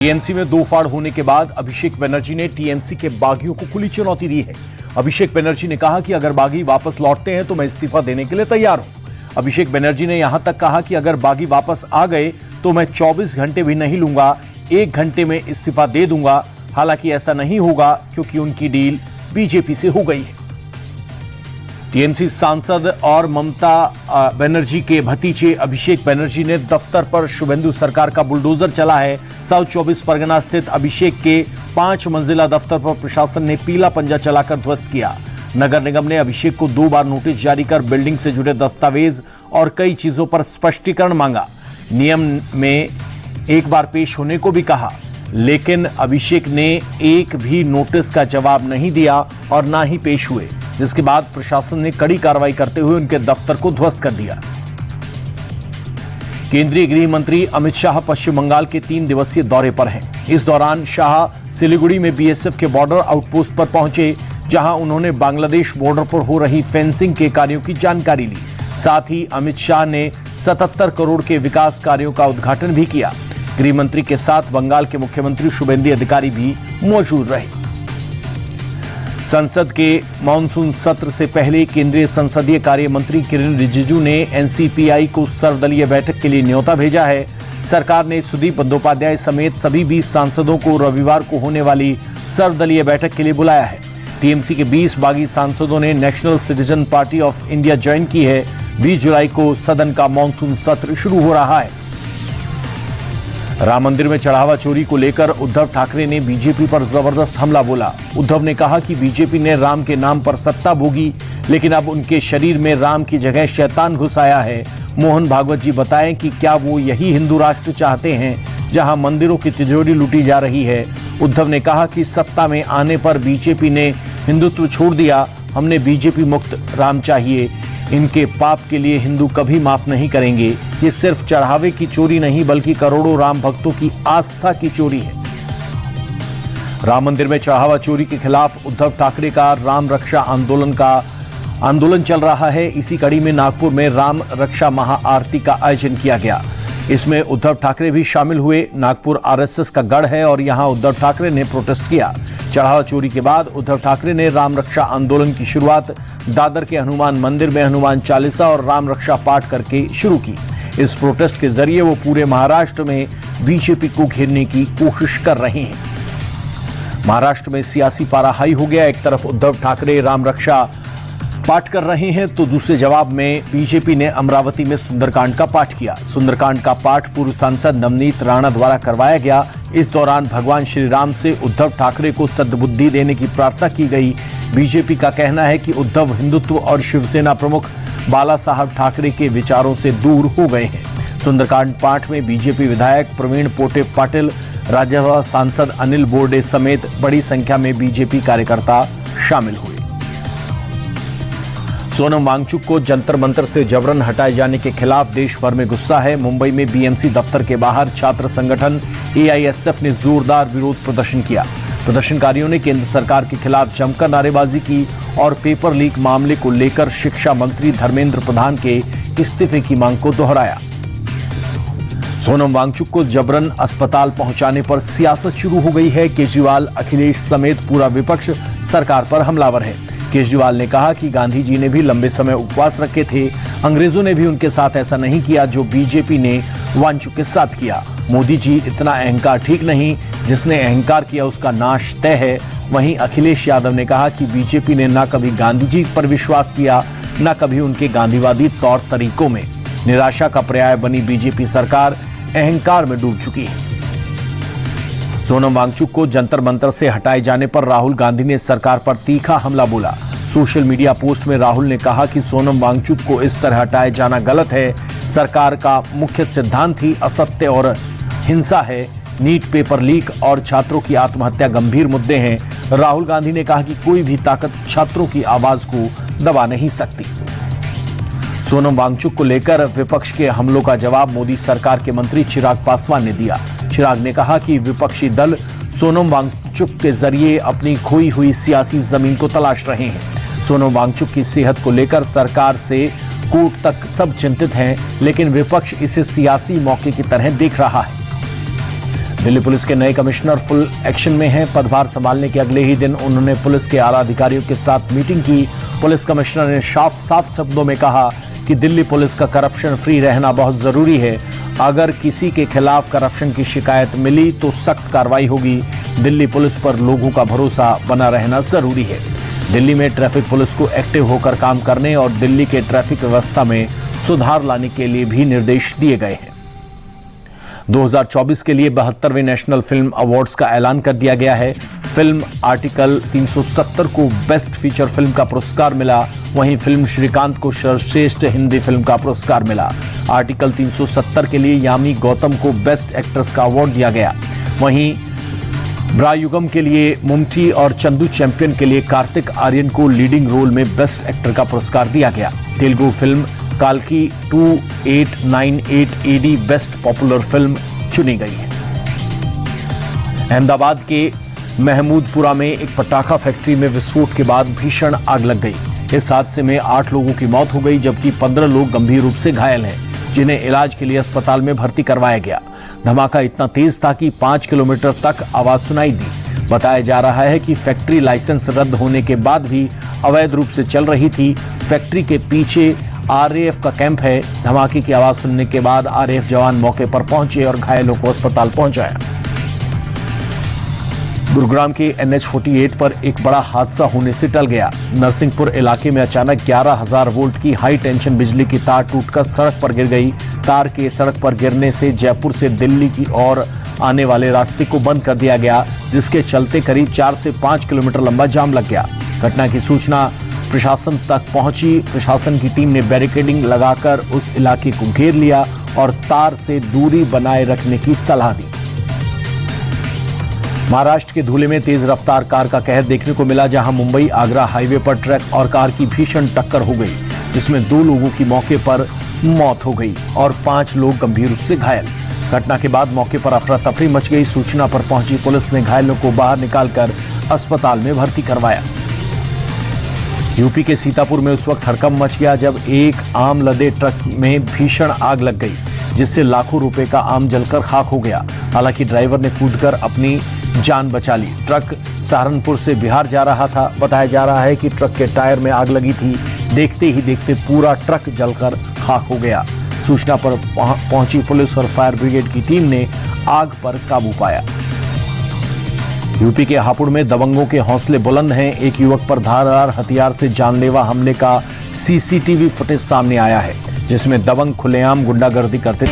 TMC में दो फाड़ होने के बाद अभिषेक बनर्जी ने टीएमसी के बागियों को खुली चुनौती दी है। अभिषेक बनर्जी ने कहा कि अगर बागी वापस लौटते हैं तो मैं इस्तीफा देने के लिए तैयार हूं। अभिषेक बनर्जी ने यहां तक कहा कि अगर बागी वापस आ गए तो मैं 24 घंटे भी नहीं लूंगा, 1 घंटे में इस्तीफा दे दूंगा। हालांकि ऐसा नहीं होगा क्योंकि उनकी डील बीजेपी से हो गई है। टीएमसी सांसद और ममता बनर्जी के भतीजे अभिषेक बनर्जी ने दफ्तर पर शुभेंदु सरकार का बुलडोजर चला है। साउथ 24 परगना स्थित अभिषेक के 5 मंजिला दफ्तर पर प्रशासन ने पीला पंजा चलाकर ध्वस्त किया। नगर निगम ने अभिषेक को 2 बार नोटिस जारी कर बिल्डिंग से जुड़े दस्तावेज और कई चीजों पर स्पष्टीकरण मांगा। नियम में एक बार पेश होने को भी कहा, लेकिन अभिषेक ने एक भी नोटिस का जवाब नहीं दिया और ना ही पेश हुए, जिसके बाद प्रशासन ने कड़ी कार्रवाई करते हुए उनके दफ्तर को ध्वस्त कर दिया। केंद्रीय गृह मंत्री अमित शाह पश्चिम बंगाल के 3 दिवसीय दौरे पर हैं। इस दौरान शाह सिलीगुड़ी में बीएसएफ के बॉर्डर आउटपोस्ट पर पहुंचे, जहां उन्होंने बांग्लादेश बॉर्डर पर हो रही फेंसिंग के कार्यों की जानकारी ली। साथ ही अमित शाह ने 77 करोड़ के विकास कार्यों का उद्घाटन भी किया। गृह मंत्री के साथ बंगाल के मुख्यमंत्री शुभेंदु अधिकारी भी मौजूद रहे। संसद के मानसून सत्र से पहले केंद्रीय संसदीय कार्य मंत्री किरेन रिजिजू ने एनसीपीआई को सर्वदलीय बैठक के लिए न्योता भेजा है। सरकार ने सुदीप बंदोपाध्याय समेत सभी 20 सांसदों को रविवार को होने वाली सर्वदलीय बैठक के लिए बुलाया है। टीएमसी के 20 बागी सांसदों ने national citizen party of India join की है। 20 जुलाई को सदन का मानसून सत्र शुरू हो रहा है। राम मंदिर में चढ़ावा चोरी को लेकर उद्धव ठाकरे ने बीजेपी पर जबरदस्त हमला बोला। उद्धव ने कहा कि बीजेपी ने राम के नाम पर सत्ता भोगी, लेकिन अब उनके शरीर में राम की जगह शैतान घुस आया है। मोहन भागवत जी बताएं कि क्या वो यही हिंदू राष्ट्र चाहते हैं जहां मंदिरों की तिजोरी लूटी जा रही है। उद्धव ने कहा कि सत्ता में आने पर बीजेपी ने हिंदुत्व छोड़ दिया। हमने बीजेपी मुक्त राम चाहिए। इनके पाप के लिए हिंदू कभी माफ नहीं करेंगे। ये सिर्फ चढ़ावे की चोरी नहीं बल्कि करोड़ों राम भक्तों की आस्था की चोरी है। राम मंदिर में चढ़ावा चोरी के खिलाफ उद्धव ठाकरे का राम रक्षा आंदोलन चल रहा है। इसी कड़ी में नागपुर में राम रक्षा महाआरती का आयोजन किया गया। इसमें उद्धव ठाकरे भी शामिल हुए। नागपुर आरएसएस का गढ़ है और यहां उद्धव ठाकरे ने प्रोटेस्ट किया। चढ़ावा चोरी के बाद उद्धव ठाकरे ने राम रक्षा आंदोलन की शुरुआत दादर के हनुमान मंदिर में हनुमान चालीसा और राम रक्षा पाठ करके शुरू की। इस प्रोटेस्ट के जरिए वो पूरे महाराष्ट्र में बीजेपी को घेरने की कोशिश कर रहे हैं। महाराष्ट्र में सियासी पारा हाई हो गया। एक तरफ उद्धव ठाकरे राम रक्षा पाठ कर रहे हैं तो दूसरे जवाब में बीजेपी ने अमरावती में सुंदरकांड का पाठ किया। सुंदरकांड का पाठ पूर्व सांसद नवनीत राणा द्वारा करवाया गया। इस दौरान भगवान श्री राम से उद्धव ठाकरे को सद्बुद्धि देने की प्रार्थना की गई। बीजेपी का कहना है कि उद्धव हिंदुत्व और शिवसेना प्रमुख बाला साहब ठाकरे के विचारों से दूर हो गए हैं। सुंदरकांड पाठ में बीजेपी विधायक प्रवीण पोटे पाटिल, राज्यसभा सांसद अनिल बोर्डे समेत बड़ी संख्या में बीजेपी कार्यकर्ता शामिल हुए। सोनम वांगचुक को जंतर मंतर से जबरन हटाए जाने के खिलाफ देश भर में गुस्सा है। मुंबई में बीएमसी दफ्तर के बाहर छात्र संगठन एआईएसएफ ने जोरदार विरोध प्रदर्शन किया। प्रदर्शनकारियों ने केंद्र सरकार के खिलाफ जमकर नारेबाजी की और पेपर लीक मामले को लेकर शिक्षा मंत्री धर्मेंद्र प्रधान के इस्तीफे की मांग को दोहराया। सोनम वांगचुक को जबरन अस्पताल पहुंचाने पर सियासत शुरू हो गई है। केजरीवाल, अखिलेश समेत पूरा विपक्ष सरकार पर हमलावर है। केजरीवाल ने कहा कि गांधी जी ने भी लंबे समय उपवास रखे थे। अंग्रेजों ने भी उनके साथ ऐसा नहीं किया जो बीजेपी ने वांगचुक के साथ किया। मोदी जी इतना अहंकार ठीक नहीं, जिसने अहंकार किया उसका नाश तय है। वहीं अखिलेश यादव ने कहा कि बीजेपी ने न कभी गांधी जी पर विश्वास किया, न कभी उनके गांधीवादी तौर तरीकों में। निराशा का पर्याय बनी बीजेपी सरकार अहंकार में डूब चुकी है। सोनम वांगचुक को जंतर मंतर से हटाए जाने पर राहुल गांधी ने सरकार पर तीखा हमला बोला। सोशल मीडिया पोस्ट में राहुल ने कहा कि सोनम वांगचुक को इस तरह हटाए जाना गलत है। सरकार का मुख्य सिद्धांत ही असत्य और हिंसा है। नीट पेपर लीक और छात्रों की आत्महत्या गंभीर मुद्दे हैं। राहुल गांधी ने कहा कि कोई भी ताकत छात्रों की आवाज को दबा नहीं सकती। सोनम वांगचुक को लेकर विपक्ष के हमलों का जवाब मोदी सरकार के मंत्री चिराग पासवान ने दिया। चिराग ने कहा कि विपक्षी दल सोनम वांगचुक के जरिए अपनी खोई हुई सियासी जमीन को तलाश रहे हैं। सोनम वांगचुक की सेहत को लेकर सरकार से कोर्ट तक सब चिंतित हैं, लेकिन विपक्ष इसे सियासी मौके की तरह देख रहा है। दिल्ली पुलिस के नए कमिश्नर फुल एक्शन में हैं। पदभार संभालने के अगले ही दिन उन्होंने पुलिस के आला अधिकारियों के साथ मीटिंग की। पुलिस कमिश्नर ने साफ शब्दों में कहा कि दिल्ली पुलिस का करप्शन फ्री रहना बहुत जरूरी है। अगर किसी के खिलाफ करप्शन की शिकायत मिली तो सख्त कार्रवाई होगी। दिल्ली पुलिस पर लोगों का भरोसा बना रहना जरूरी है। दिल्ली में ट्रैफिक पुलिस को एक्टिव होकर काम करने और दिल्ली के ट्रैफिक व्यवस्था में सुधार लाने के लिए भी निर्देश दिए गए हैं। 2024 के लिए 72वें नेशनल फिल्म अवार्ड्स का ऐलान कर दिया गया है। फिल्म आर्टिकल 370 को बेस्ट फीचर फिल्म का पुरस्कार मिला। वहीं फिल्म श्रीकांत को सर्वश्रेष्ठ हिंदी फिल्म का पुरस्कार मिला। आर्टिकल 370 के लिए यामी गौतम को बेस्ट एक्ट्रेस का अवार्ड दिया गया। वहीं ब्रायुगम के लिए मुमटी और चंदू चैंपियन के लिए कार्तिक आर्यन को लीडिंग रोल में बेस्ट एक्टर का पुरस्कार दिया गया। तेलुगु फिल्म काल्की 2898 AD बेस्ट पॉपुलर फिल्म चुनी गई है। अहमदाबाद के महमूदपुरा में एक पटाखा फैक्ट्री में विस्फोट के बाद भीषण आग लग गई। इस हादसे में 8 लोगों की मौत हो गई, जबकि 15 लोग गंभीर रूप से घायल हैं, जिन्हें इलाज के लिए अस्पताल में भर्ती करवाया गया। धमाका इतना तेज था कि 5 किलोमीटर तक आवाज सुनाई दी। बताया जा रहा है कि फैक्ट्री लाइसेंस रद्द होने के बाद भी अवैध रूप से चल रही थी। फैक्ट्री के पीछे RAF का कैंप है। धमाके की आवाज सुनने के बाद RAF जवान मौके पर पहुंचे और घायलों को अस्पताल पहुंचाया। गुरुग्राम के NH48 पर एक बड़ा हादसा होने से टल गया। नरसिंहपुर इलाके में अचानक 11,000 वोल्ट की हाई टेंशन बिजली की तार टूटकर सड़क पर गिर गई। तार के सड़क पर गिरने से जयपुर से दिल्ली की ओर आने वाले रास्ते को बंद कर दिया गया, जिसके चलते करीब 4 से 5 किलोमीटर लंबा जाम लग गया। घटना की सूचना प्रशासन तक पहुंची। प्रशासन की टीम ने बैरिकेडिंग लगाकर उस इलाके को घेर लिया और तार से दूरी बनाए रखने की सलाह दी। महाराष्ट्र के धुले में तेज रफ्तार कार का कहर देखने को मिला, जहां मुंबई आगरा हाईवे पर ट्रक और कार की भीषण टक्कर हो गई, जिसमें 2 लोगों की मौके पर मौत हो गई और 5 लोग गंभीर रूप से घायल। घटना के बाद मौके पर अफरा तफरी मच गई। सूचना पर पहुंची पुलिस ने घायलों को बाहर निकालकर अस्पताल में भर्ती करवाया। यूपी के सीतापुर में उस वक्त हड़कंप मच गया जब एक आम लदे ट्रक में भीषण आग लग गई, जिससे लाखों रुपए का आम जलकर खाक हो गया। हालांकि ड्राइवर ने कूदकर अपनी जान बचा ली। ट्रक सहारनपुर से बिहार जा रहा था। बताया जा रहा है कि ट्रक के टायर में आग लगी थी। देखते ही देखते पूरा ट्रक जलकर खाक हो गया। सूचना पर पहुंची पुलिस और फायर ब्रिगेड की टीम ने आग पर काबू पाया। यूपी के हापुड़ में दबंगों के हौसले बुलंद हैं। एक युवक पर धारदार हथियार से जानलेवा हमले का CCTV फुटेज सामने आया है, जिसमें दबंग खुलेआम गुंडागर्दी करते